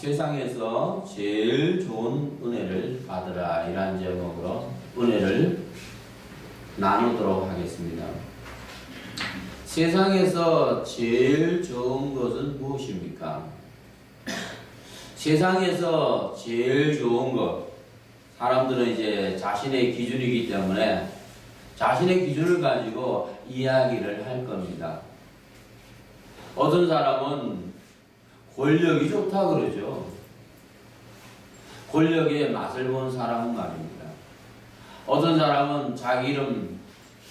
세상에서 제일 좋은 은혜를 받으라 이란 제목으로 은혜를 나누도록 하겠습니다. 세상에서 제일 좋은 것은 무엇입니까? 세상에서 제일 좋은 것, 사람들은 이제 자신의 기준이기 때문에 자신의 기준을 가지고 이야기를 할 겁니다. 어떤 사람은 권력이 좋다 그러죠. 권력의 맛을 본 사람은 말입니다. 어떤 사람은 자기 이름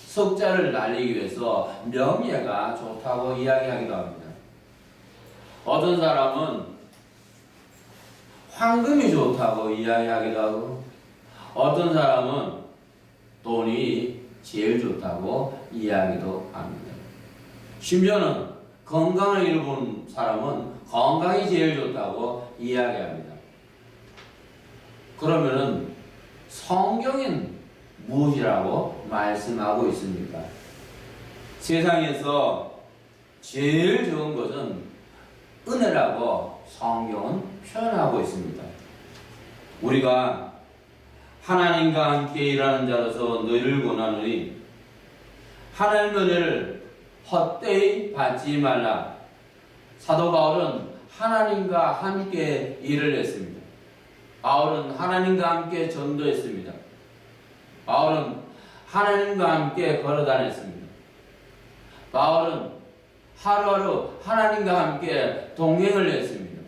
석자를 날리기 위해서 명예가 좋다고 이야기하기도 합니다. 어떤 사람은 황금이 좋다고 이야기하기도 하고, 어떤 사람은 돈이 제일 좋다고 이야기도 합니다. 심지어는 건강을 잃어본 사람은 건강이 제일 좋다고 이야기합니다. 그러면은 성경은 무엇이라고 말씀하고 있습니까? 세상에서 제일 좋은 것은 은혜라고 성경은 표현하고 있습니다. 우리가 하나님과 함께 일하는 자로서 너희를 권하노니 하나님의 은혜를 헛되이 받지 말라. 사도 바울은 하나님과 함께 일을 했습니다. 바울은 하나님과 함께 전도했습니다. 바울은 하나님과 함께 걸어 다녔습니다. 바울은 하루하루 하나님과 함께 동행을 했습니다.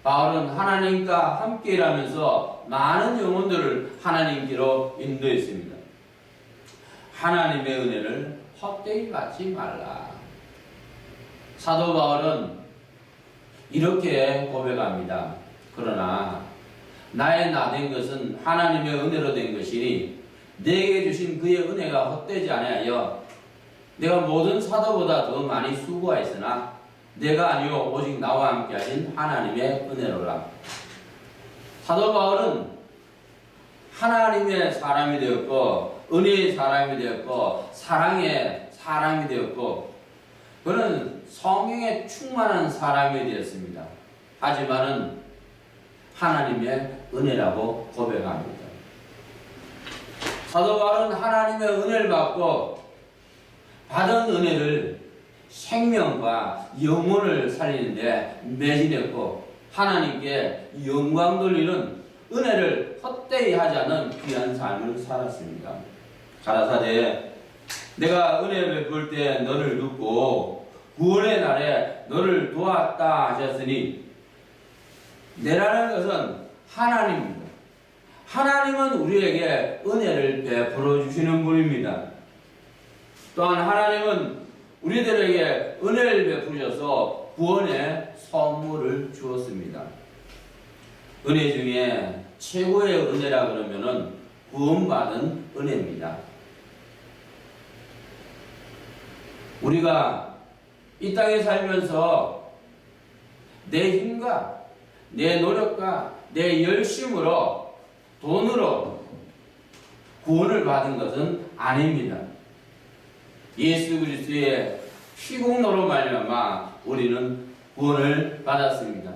바울은 하나님과 함께 일하면서 많은 영혼들을 하나님께로 인도했습니다. 하나님의 은혜를 헛되이 받지 말라. 사도 바울은 이렇게 고백합니다. 그러나 나의 나 된 것은 하나님의 은혜로 된 것이니 내게 주신 그의 은혜가 헛되지 아니하여 내가 모든 사도보다 더 많이 수고하였으나 내가 아니요 오직 나와 함께 하신 하나님의 은혜로라. 사도 바울은 하나님의 사람이 되었고 은혜의 사람이 되었고 사랑의 사람이 되었고 그는 성경에 충만한 사람이 되었습니다. 하지만은 하나님의 은혜라고 고백합니다. 사도 바울은 하나님의 은혜를 받고 받은 은혜를 생명과 영혼을 살리는데 매진했고 하나님께 영광 돌리는 은혜를 헛되이 하지 않는 귀한 삶을 살았습니다. 가라사대 내가 은혜 베풀 때 너를 돕고 구원의 날에 너를 도왔다 하셨으니 내라는 것은 하나님입니다. 하나님은 우리에게 은혜를 베풀어 주시는 분입니다. 또한 하나님은 우리들에게 은혜를 베푸셔서 구원의 선물을 주었습니다. 은혜 중에 최고의 은혜라 그러면은 구원받은 은혜입니다. 우리가 이 땅에 살면서 내 힘과 내 노력과 내 열심으로 돈으로 구원을 받은 것은 아닙니다. 예수 그리스도의 피공로로 말미암아 우리는 구원을 받았습니다.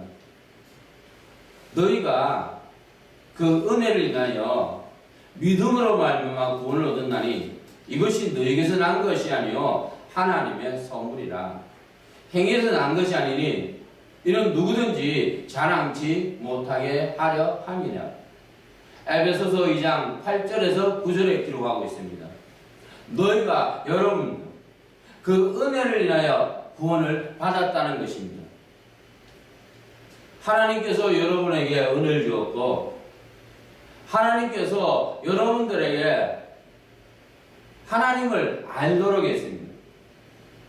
너희가 그 은혜를 인하여 믿음으로 말미암아 구원을 얻었나니 이것이 너희에게서 난 것이 아니요 하나님의 선물이라. 행위에서 난 것이 아니니 이는 누구든지 자랑치 못하게 하려 함이라. 에베소서 2장 8절에서 9절에 기록하고 있습니다. 너희가 여러분 그 은혜를 인하여 구원을 받았다는 것입니다. 하나님께서 여러분에게 은혜를 주었고 하나님께서 여러분들에게 하나님을 알도록 했습니다.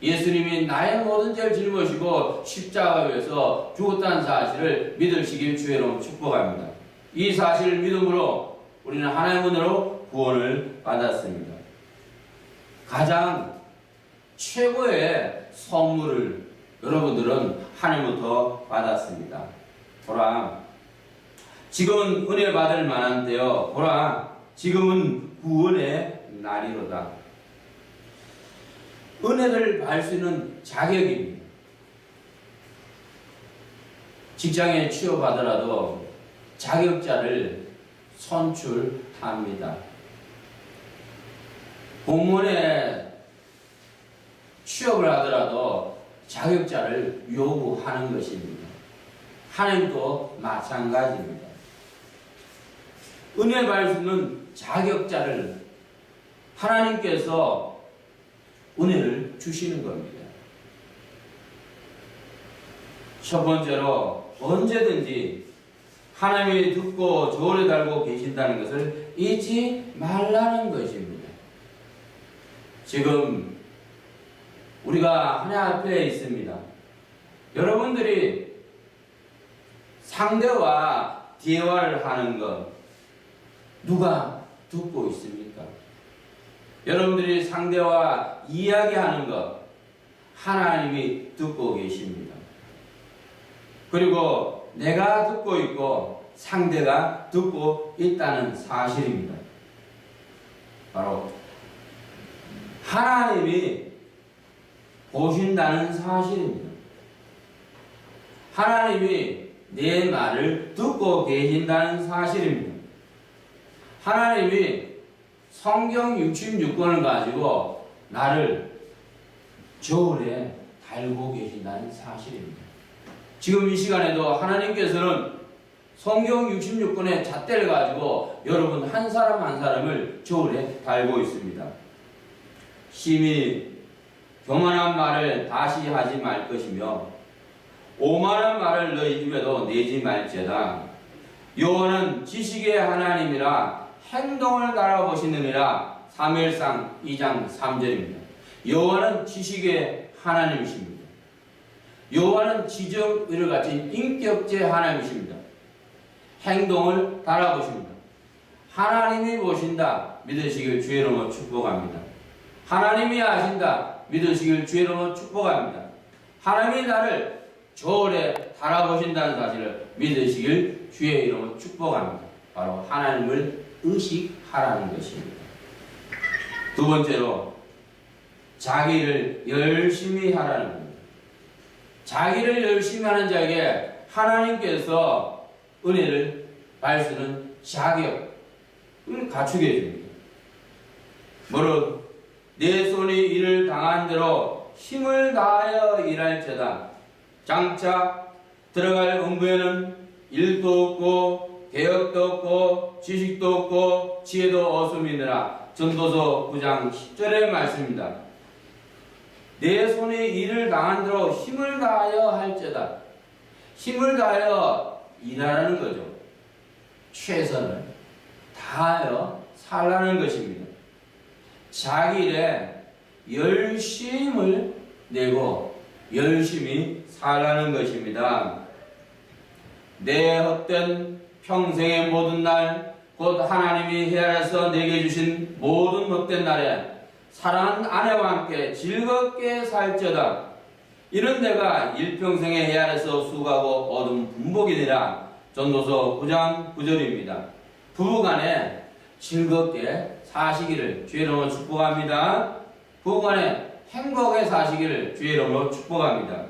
예수님이 나의 모든 죄를 짊어지고 십자가에서 죽었다는 사실을 믿으시길 주의 이름으로 축복합니다. 이 사실을 믿음으로 우리는 하나님의 은혜로 구원을 받았습니다. 가장 최고의 선물을 여러분들은 하나님부터 받았습니다. 보라, 지금은 은혜 받을 만한 때요. 보라, 지금은 구원의 날이로다. 은혜를 받을 수 있는 자격입니다. 직장에 취업하더라도 자격자를 선출합니다. 공무원에 취업을 하더라도 자격자를 요구하는 것입니다. 하나님도 마찬가지입니다. 은혜 말씀은 자격자를 하나님께서 은혜를 주시는 겁니다. 첫 번째로 언제든지 하나님이 듣고 저울에 달고 계신다는 것을 잊지 말라는 것입니다. 지금 우리가 하나님 앞에 있습니다. 여러분들이 상대와 대화를 하는 것 누가 듣고 있습니까? 여러분들이 상대와 이야기하는 것 하나님이 듣고 계십니다. 그리고 내가 듣고 있고 상대가 듣고 있다는 사실입니다. 바로 하나님이 보신다는 사실입니다. 하나님이 내 말을 듣고 계신다는 사실입니다. 하나님이 성경 66권을 가지고 나를 저울에 달고 계신다는 사실입니다. 지금 이 시간에도 하나님께서는 성경 66권의 잣대를 가지고 여러분 한 사람 한 사람을 저울에 달고 있습니다. 심히 교만한 말을 다시 하지 말 것이며 오만한 말을 너희 입에도 내지 말지어다. 여호와는 지식의 하나님이라 행동을 달아보시느니라. 사무엘상 2장 3절입니다. 여호와는 지식의 하나님이십니다. 여호와는 지정의를 가진 인격제 하나님이십니다. 행동을 달아보십니다. 하나님이 보신다 믿으시길 주의 이름으로 축복합니다. 하나님이 아신다 믿으시길 주의 이름으로 축복합니다. 하나님이 나를 저울에 달아보신다는 사실을 믿으시길 주의 이름으로 축복합니다. 바로 하나님을 의식하라는 것입니다. 두 번째로 자기를 열심히 하라는 겁니다. 자기를 열심히 하는 자에게 하나님께서 은혜를 발수는 자격을 갖추게 해줍니다. 뭐로 내 손이 일을 당한 대로 힘을 다하여 일할지어다. 장차 들어갈 응부에는 일도 없고 개혁도 없고 지식도 없고 지혜도 없음이니라. 전도서 9장 10절의 말씀입니다. 내 손이 일을 당한 대로 힘을 다하여 할지어다. 힘을 다하여 일하라는 거죠. 최선을 다하여 살라는 것입니다. 자기 일에 열심을 내고 열심히 살라는 것입니다. 내 헛된 평생의 모든 날 곧 하나님이 헤아려서 내게 주신 모든 헛된 날에 사랑하는 아내와 함께 즐겁게 살지어다. 이는 내가 일평생에 헤아려서 수고하고 얻은 분복이니라. 전도서 9장 9절입니다. 부부간에 즐겁게 사시기를 주의 이름으로 축복합니다. 부부간에 행복하게 사시기를 주의 이름으로 축복합니다.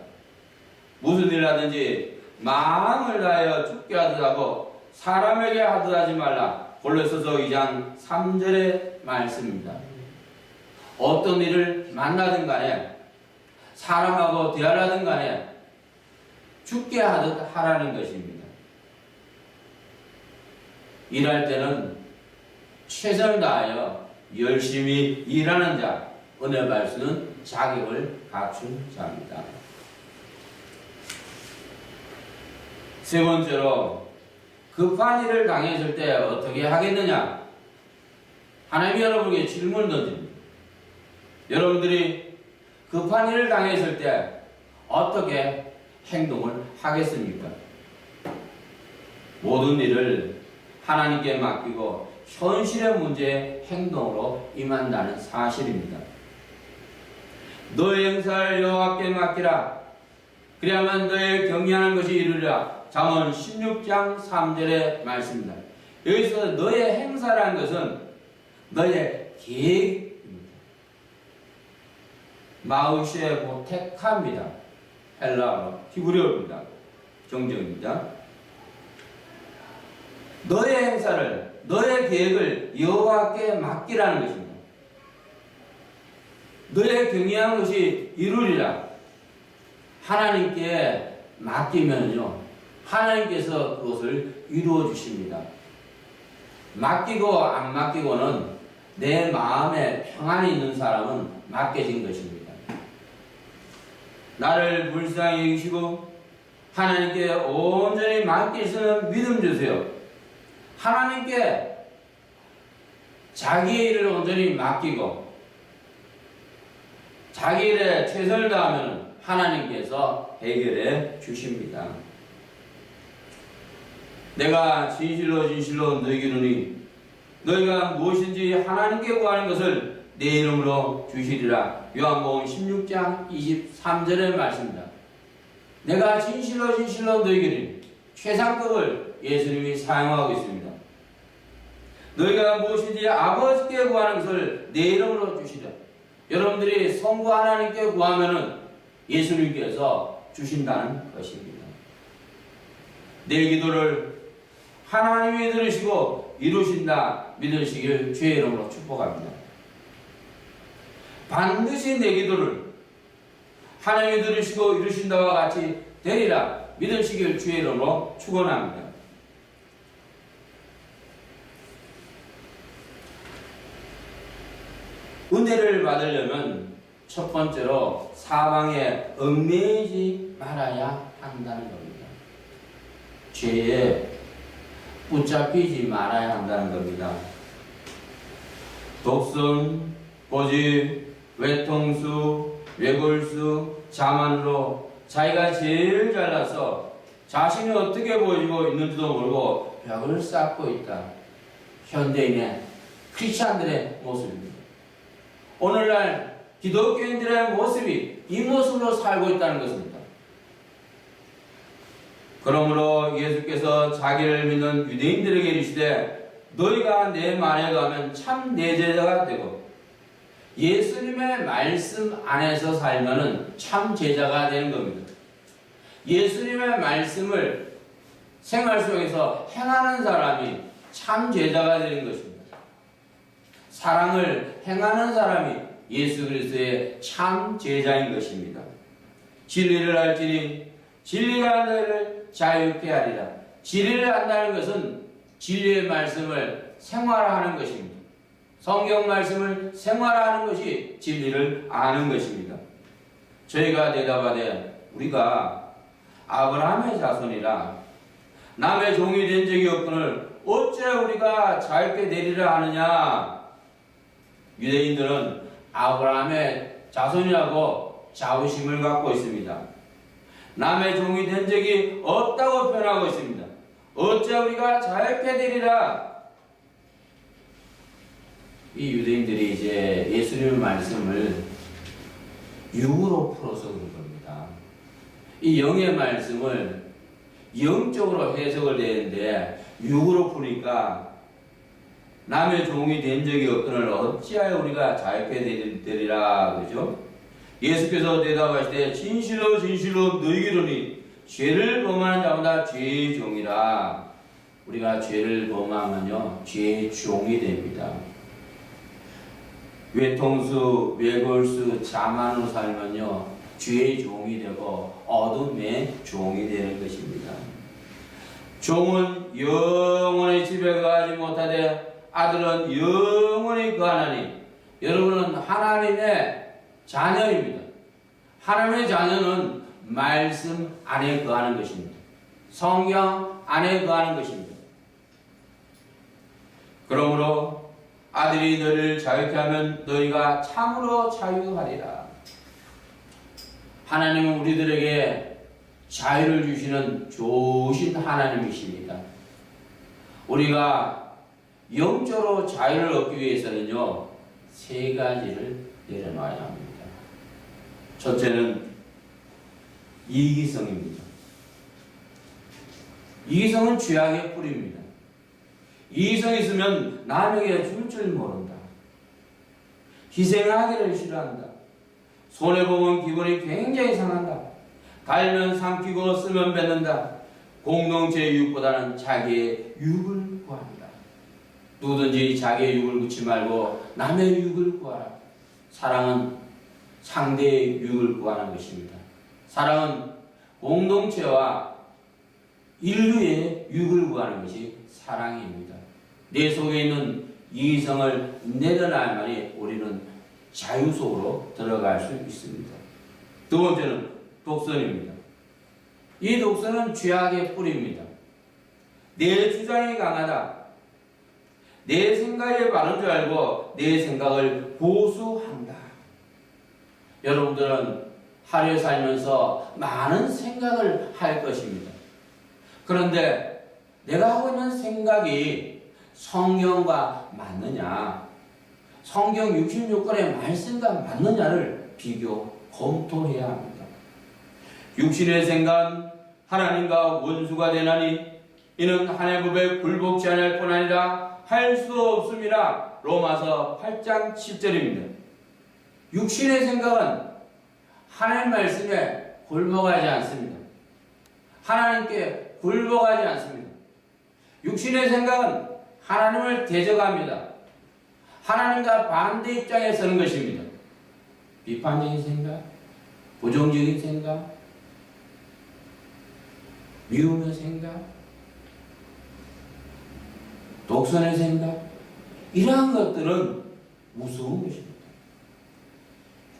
무슨 일 하든지 마음을 다하여 죽게 하듯 하고 사람에게 하듯 하지 말라. 골로새서 2장 3절의 말씀입니다. 어떤 일을 만나든 간에 사람하고 대화를 하든 간에 죽게 하듯 하라는 것입니다. 일할 때는 최선을 다하여 열심히 일하는 자, 은혜 발수는 자격을 갖춘 자입니다. 세 번째로 급한 일을 당했을 때 어떻게 하겠느냐? 하나님이 여러분에게 질문을 던집니다. 여러분들이 급한 일을 당했을 때 어떻게 행동을 하겠습니까? 모든 일을 하나님께 맡기고 현실의 문제에 행동으로 임한다는 사실입니다. 너의 행사를 여호와께 맡기라. 그래야만 너의 경영하는 것이 이루리라. 잠언 16장 3절의 말씀입니다. 여기서 너의 행사라는 것은 너의 계획입니다. 마우시에 택합니다. 헬라어 히브리어입니다. 경정입니다. 너의 행사를, 너의 계획을 여호와께 맡기라는 것입니다. 너의 경영한 것이 이루리라. 하나님께 맡기면요, 하나님께서 그것을 이루어 주십니다. 맡기고 안 맡기고는 내 마음에 평안이 있는 사람은 맡겨진 것입니다. 나를 불쌍히 여기시고 하나님께 온전히 맡길 수 있는 믿음 주세요. 하나님께 자기 일을 온전히 맡기고 자기 일에 최선을 다하면 하나님께서 해결해 주십니다. 내가 진실로 너희에게 이르노니 너희가 무엇인지 하나님께 구하는 것을 내 이름으로 주시리라. 요한복음 16장 23절의 말씀입니다. 내가 진실로 너희에게 이르노니 최상급을 예수님이 사용하고 있습니다. 너희가 무엇인지 아버지께 구하는 것을 내 이름으로 주시리라. 여러분들이 성부 하나님께 구하면은 예수님께서 주신다는 것입니다. 내 기도를 하나님이 들으시고 이루신다 믿으시길 주의 이름으로 축복합니다. 반드시 내 기도를 하나님이 들으시고 이루신다와 같이 되리라 믿으시길 주의 이름으로 축원합니다. 은혜를 받으려면 첫 번째로 사방에 얽매이지 말아야 한다는 겁니다. 죄에 붙잡히지 말아야 한다는 겁니다. 독선, 고집, 외통수, 외골수, 자만으로 자기가 제일 잘나서 자신이 어떻게 보이고 있는지도 모르고 벽을 쌓고 있다. 현대인의 크리스찬들의 모습입니다. 오늘날 기독교인들의 모습이 이 모습으로 살고 있다는 것입니다. 그러므로 예수께서 자기를 믿는 유대인들에게 이르시되 너희가 내 말에 가면 참 내 제자가 되고 예수님의 말씀 안에서 살면은 참 제자가 되는 겁니다. 예수님의 말씀을 생활 속에서 행하는 사람이 참 제자가 되는 것입니다. 사랑을 행하는 사람이 예수 그리스도의 참 제자인 것입니다. 진리를 알지니 진리가 너희를 자유케 하리라. 진리를 안다는 것은 진리의 말씀을 생활하는 것입니다. 성경 말씀을 생활하는 것이 진리를 아는 것입니다. 저희가 대답하되 우리가 아브라함의 자손이라 남의 종이 된 적이 없거늘 어째 우리가 자유케 되리라 하느냐. 유대인들은 아브라함의 자손이라고 자부심을 갖고 있습니다. 남의 종이 된 적이 없다고 표현하고 있습니다. 어째 우리가 자유케 되리라. 이 유대인들이 이제 예수님의 말씀을 육으로 풀어서 그런 겁니다. 이 영의 말씀을 영적으로 해석을 되는데 육으로 푸니까 남의 종이 된 적이 없거늘 어찌하여 우리가 자유케 되리라 그러죠? 예수께서 대답하시되 진실로 너희에게 이르노니 죄를 범하는 자마다 죄의 종이라. 우리가 죄를 범하면요 죄의 종이 됩니다. 외통수, 외골수, 자만으로 살면요 죄의 종이 되고 어둠의 종이 되는 것입니다. 종은 영원히 집에 가지 못하되 아들은 영원히 거하나니. 여러분은 하나님의 자녀입니다. 하나님의 자녀는 말씀 안에 거하는 것입니다. 성경 안에 거하는 것입니다. 그러므로 아들이 너희를 자유케 하면 너희가 참으로 자유하리라. 하나님은 우리들에게 자유를 주시는 좋으신 하나님이십니다. 우리가 영적으로 자유를 얻기 위해서는요 세 가지를 내려놔야 합니다. 첫째는 이기성입니다. 이기성은 죄악의 뿌리입니다. 이기성이 있으면 남에게 줄 줄 모른다. 희생하기를 싫어한다. 손해보면 기분이 굉장히 상한다. 달면 삼키고 쓰면 뱉는다. 공동체의 유익보다는 자기의 유익을 구합니다. 누구든지 자기의 유익을 구치 말고 남의 유익을 구하라. 사랑은 상대의 유익을 구하는 것입니다. 사랑은 공동체와 인류의 유익을 구하는 것이 사랑입니다. 내 속에 있는 이성을 내려놔야만이 우리는 자유 속으로 들어갈 수 있습니다. 두 번째는 독선입니다. 이 독선은 죄악의 뿌리입니다. 내 주장이 강하다. 내 생각이 바른 줄 알고 내 생각을 고수한다. 여러분들은 하루에 살면서 많은 생각을 할 것입니다. 그런데 내가 하고 있는 생각이 성경과 맞느냐, 성경 66권의 말씀과 맞느냐를 비교, 검토해야 합니다. 육신의 생각은 하나님과 원수가 되나니 이는 하나님의 법에 굴복지 아니할 뿐 아니라 할 수 없습니다. 로마서 8장 10절입니다. 육신의 생각은 하나님 말씀에 굴복하지 않습니다. 하나님께 굴복하지 않습니다. 육신의 생각은 하나님을 대적합니다. 하나님과 반대 입장에 서는 것입니다. 비판적인 생각, 부정적인 생각, 미움의 생각, 독선의 생각, 이러한 것들은 무서운 것입니다.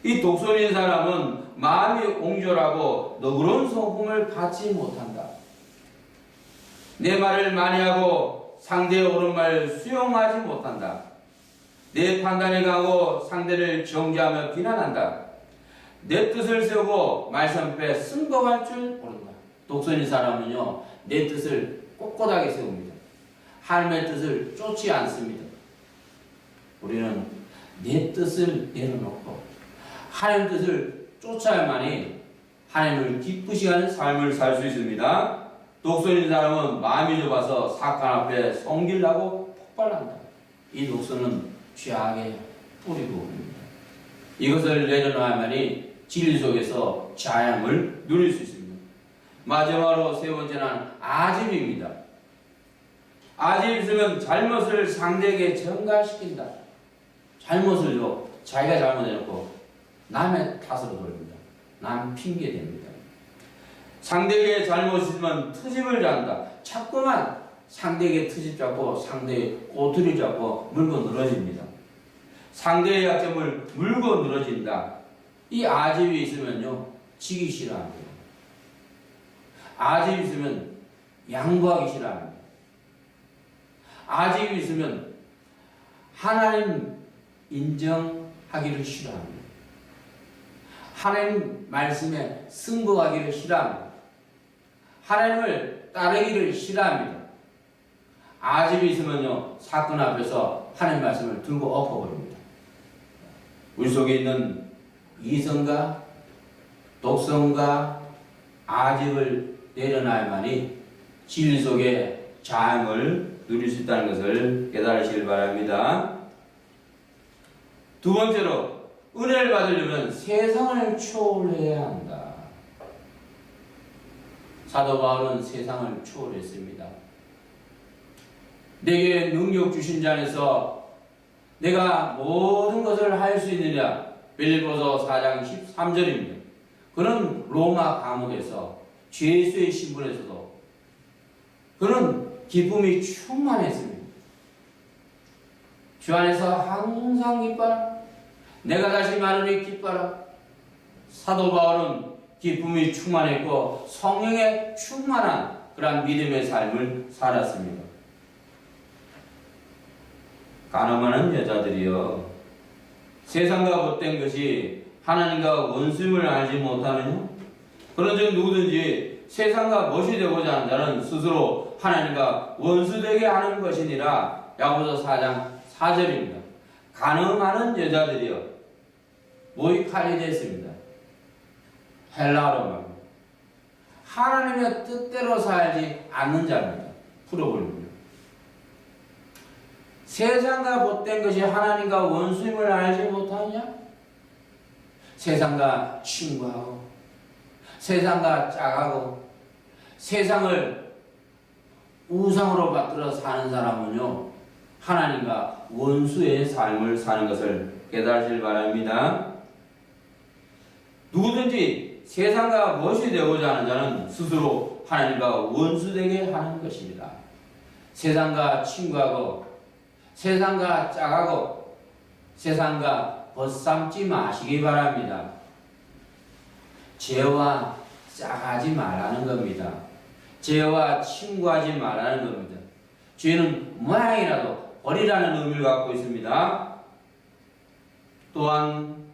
이 독선인 사람은 마음이 옹졸하고 너그러운 성품을 갖지 못한다. 내 말을 만회하고 상대의 옳은 말을 수용하지 못한다. 내 판단이 강하고 상대를 정죄하며 비난한다. 내 뜻을 세우고 말씀 앞에 승복할 줄 모른다. 독선인 사람은요, 내 뜻을 꼿꼿하게 세웁니다. 하나님의 뜻을 쫓지 않습니다. 우리는 내 뜻을 내려놓고 하나님의 뜻을 쫓아야만이 하나님을 기쁘시게 하는 삶을 살 수 있습니다. 독선인 사람은 마음이 좁아서 사건 앞에 성질나고 폭발한다. 이 독선은 죄악의 뿌리고입니다. 이것을 내려놔야만이 진리 속에서 자양을 누릴 수 있습니다. 마지막으로 세 번째는 아집입니다. 아집이 있으면 잘못을 상대에게 전가시킨다. 잘못을요, 자기가 잘못해놓고 남의 탓으로 돌립니다. 남 핑계댑니다. 상대에게 잘못이 있으면 트집을 잡는다. 자꾸만 상대에게 트집 잡고 상대의 꼬투리 잡고 물고 늘어집니다. 상대의 약점을 물고 늘어진다. 이 아집이 있으면요, 지기 싫어합니다. 아집이 있으면 양보하기 싫어합니다. 아집이 있으면 하나님 인정하기를 싫어합니다. 하나님 말씀에 승복하기를 싫어합니다. 하나님을 따르기를 싫어합니다. 아집이 있으면요, 사건 앞에서 하나님 말씀을 들고 엎어버립니다. 우리 속에 있는 이성과 독성과 아집을 내려놔야만이 진리 속에 자양을 누릴 수 있다는 것을 깨달으시길 바랍니다. 두 번째로, 은혜를 받으려면 세상을 초월해야 한다. 사도 바울은 세상을 초월했습니다. 내게 능력 주신 자 안에서 내가 모든 것을 할 수 있느냐. 빌립보서 4장 13절입니다. 그는 로마 감옥에서 죄수의 신분에서도 그는 기쁨이 충만했습니다. 주 안에서 항상 기뻐라. 내가 다시 많으니 기뻐라. 사도 바울은 기쁨이 충만했고 성령에 충만한 그러한 믿음의 삶을 살았습니다. 가늠하는 여자들이여, 세상과 못된 것이 하나님과 원수임을 알지 못하느냐? 그런즉 누구든지 세상과 멋이 되고자 하는 자는 스스로 하나님과 원수되게 하는 것이니라. 야고보서 4장 4절입니다. 가늠하는 여자들이여, 모이칼리데스입니다. 헬라어로 말합니다. 하나님의 뜻대로 살지 않는 자입니다. 풀어버립니다. 세상과 못된 것이 하나님과 원수임을 알지 못하느냐? 세상과 친구하고 세상과 짝하고 세상을 우상으로 받들어 사는 사람은요, 하나님과 원수의 삶을 사는 것을 깨달으실 바랍니다. 누구든지 세상과 멋이 되고자 하는 자는 스스로 하나님과 원수되게 하는 것입니다. 세상과 친구하고 세상과 짝하고 세상과 벗삼지 마시기 바랍니다. 죄와 짝하지 말라는 겁니다. 죄와 친구하지 말라는 겁니다. 죄는 모양이라도 버리라는 의미를 갖고 있습니다. 또한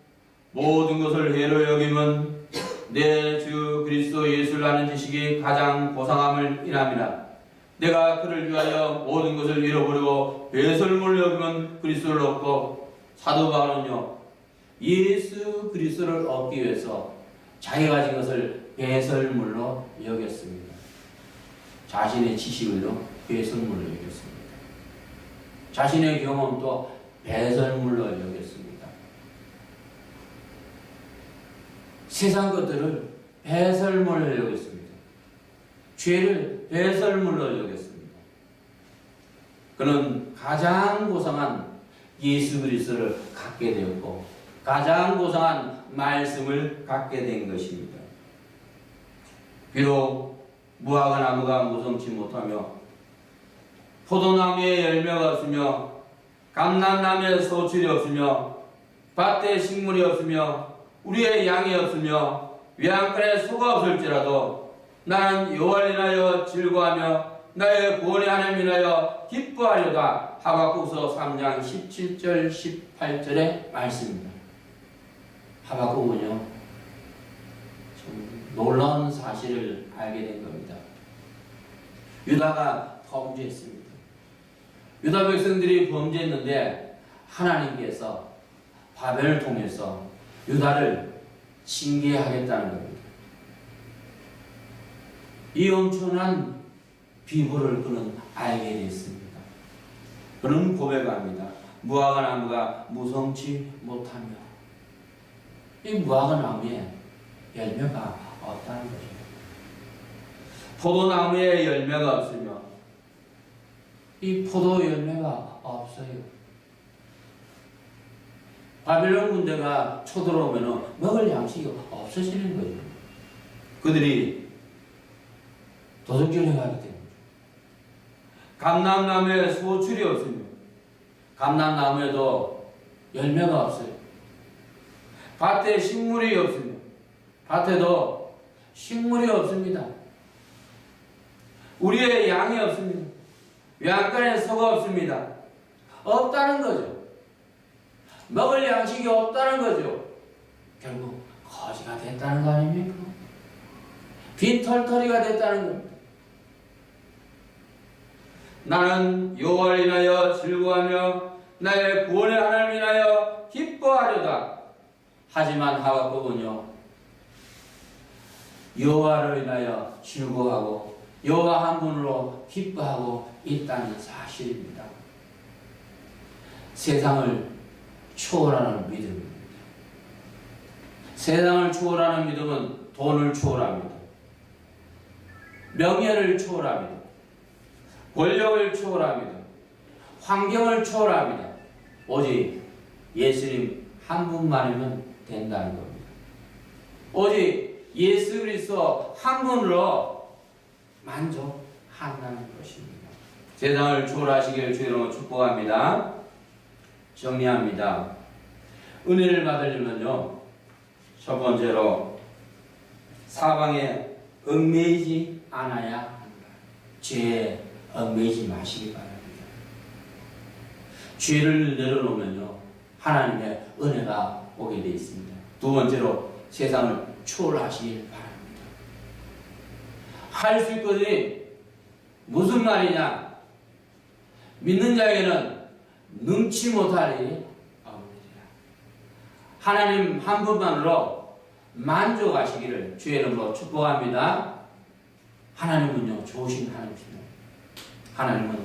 모든 것을 해로 여김은 내 주 그리스도 예수를 아는 지식이 가장 고상함을 인함이라. 내가 그를 위하여 모든 것을 잃어버리고 배설물을 여기면 그리스도를 얻고, 사도 바울은요, 예수 그리스도를 얻기 위해서 자기가 가진 것을 배설물로 여겼습니다. 자신의 지식을요 배설물로 여겼습니다. 자신의 경험도 배설물로 여겼습니다. 세상 것들을 배설물로 여겼습니다. 죄를 배설물로 여겼습니다. 그는 가장 고상한 예수 그리스도를 갖게 되었고 가장 고상한 말씀을 갖게 된 것입니다. 비록 무화과 나무가 무성치 못하며 포도나무에 열매가 없으며 감람나무에 소출이 없으며 밭에 식물이 없으며 우리의 양이 없으며 외양간에 소가 없을지라도 나는 여호와를 인하여 즐거워하며 나의 구원의 하나님을 인하여 기뻐하려다. 하박국서 3장 17절 18절의 말씀입니다. 하박국은요 좀 놀라운 사실을 알게 된 겁니다. 유다가 범죄했습니다. 유다 백성들이 범죄했는데 하나님께서 바벨을 통해서 유다를 징계하겠다는 겁니다. 이 엄청난 비밀을 그는 알게 됐습니다. 그는 고백합니다. 무화과 나무가 무성치 못하며, 이 무화과 나무에 열매가 없다는 거죠. 포도나무에 열매가 없으며 이 포도 열매가 없어요. 바벨론 군대가 쳐들어오면 먹을 양식이 없어지는 거예요. 그들이 도둑질을 하기 때문에. 감람나무에 소출이 없으며 감람나무에도 열매가 없어요. 밭에 식물이 없으며 밭에도 식물이 없습니다. 우리의 양이 없습니다. 외양간에 소가 없습니다. 없다는 거죠. 먹을 양식이 없다는 거죠. 결국 거지가 됐다는 거 아닙니까? 빈털터리가 됐다는 겁니다. 나는 여호와를 인하여 즐거워하며 나의 구원의 하나님을 인하여 기뻐하려다. 하지만 하박국은요 여호와를 인하여 즐거워하고 여호와 한 분으로 기뻐하고 있다는 사실입니다. 세상을 초월하는 믿음입니다. 세상을 초월하는 믿음은 돈을 초월합니다. 명예를 초월합니다. 권력을 초월합니다. 환경을 초월합니다. 오직 예수님 한 분만이면 된다는 겁니다. 오직 예수 그리스도 한 분으로 만족한다는 것입니다. 세상을 초월하시기를 주의로 축복합니다. 정리합니다. 은혜를 받으려면요, 첫 번째로 사방에 얽매이지 않아야 합니다. 죄에 얽매이지 마시기 바랍니다. 죄를 내려놓으면요 하나님의 은혜가 오게 되어 있습니다. 두 번째로 세상을 초월하시길 바랍니다. 할 수 있거든요. 무슨 말이냐? 믿는 자에게는 능치 못할 일이 없느니라. 하나님 한 분만으로 만족하시기를 주의 이름으로 축복합니다. 하나님은요 좋으신 하나님입니다. 하나님은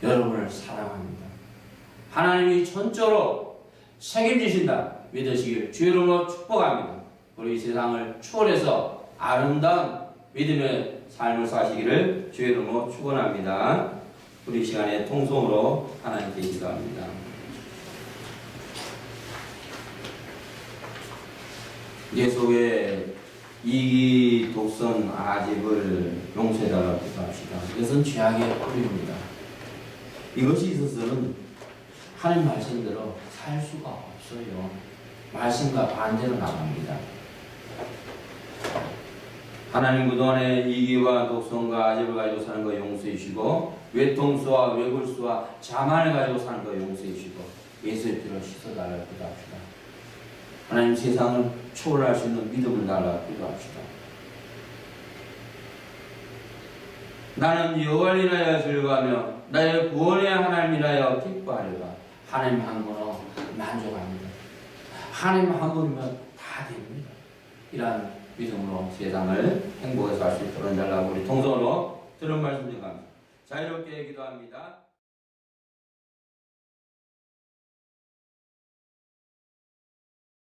여러분을 사랑합니다. 하나님이 전적으로 책임지신다 믿으시길 주의 이름으로 축복합니다. 우리 세상을 초월해서 아름다운 믿음의 삶을 사시기를 주의 이름으로 축원합니다. 우리 시간에 통성으로 하나님께 기도합니다. 예수의 이기 독선 아집을 용서해달라고 기도합시다. 이것은 죄악의 뿌리입니다. 이것이 있어서는 하나님 말씀대로 살 수가 없어요. 말씀과 반대로 나갑니다. 하나님 그동안에 이기와 독선과 아집을 가지고 사는 거 용서해 주시고 외통수와 외골수와 자만을 가지고 사는 거 용서해 주시고 예수의 피로 씻어달라고 기도합시다. 하나님 세상을 초월할 수 있는 믿음을 달라고 기도합시다. 나는 여호와를 인하여 즐거워하며 나의 구원의 하나님을 인하여 기뻐하리라. 하나님 한 분으로 만족합니다. 하나님 한 분이면 다 됩니다. 이러한 믿음으로 세상을 행복해서 할 수 있도록 달라고 우리 통성으로 들은 말씀 중합니다. 자유롭게 기도합니다.